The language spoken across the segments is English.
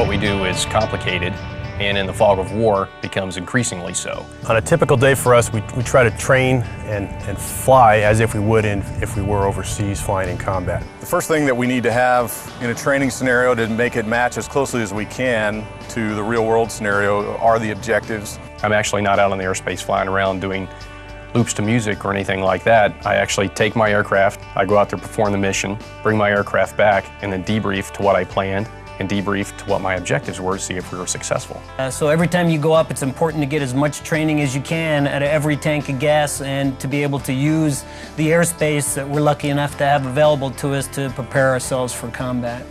What we do is complicated, and in the fog of war becomes increasingly so. On a typical day for us, we try to train and fly as if we would if we were overseas flying in combat. The first thing that we need to have in a training scenario to make it match as closely as we can to the real world scenario are the objectives. I'm actually not out in the airspace flying around doing loops to music or anything like that. I actually take my aircraft, I go out there, perform the mission, bring my aircraft back, and then debrief to what I planned and debrief to what my objectives were to see if we were successful. So every time you go up, it's important to get as much training as you can out of every tank of gas and to be able to use the airspace that we're lucky enough to have available to us to prepare ourselves for combat.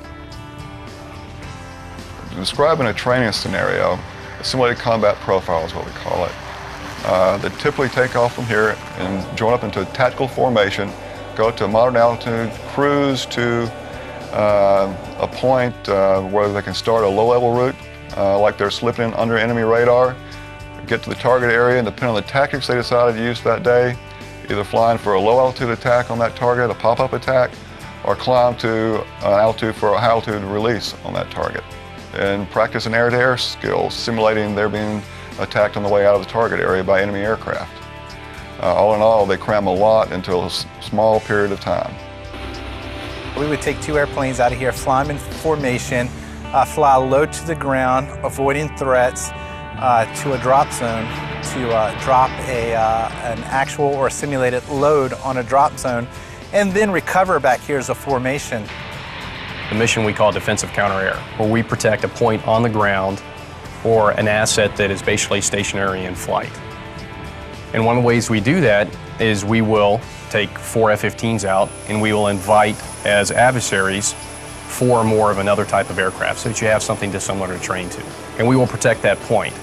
Describing a training scenario, a simulated combat profile is what we call it. They typically take off from here and join up into a tactical formation, go to a moderate altitude, cruise to a point where they can start a low-level route, like they're slipping in under enemy radar, get to the target area, and depending on the tactics they decided to use that day, either flying for a low-altitude attack on that target, a pop-up attack, or climb to an altitude for a high-altitude release on that target. And practicing air-to-air skills, simulating they're being attacked on the way out of the target area by enemy aircraft. All in all, they cram a lot into a small period of time. We would take 2 airplanes out of here, fly them in formation, fly low to the ground, avoiding threats, to a drop zone to drop an actual or a simulated load on a drop zone, and then recover back here as a formation. The mission we call defensive counter-air, where we protect a point on the ground or an asset that is basically stationary in flight. And one of the ways we do that is we will take 4 F-15s out and we will invite as adversaries 4 or more of another type of aircraft so that you have something similar to train to. And we will protect that point.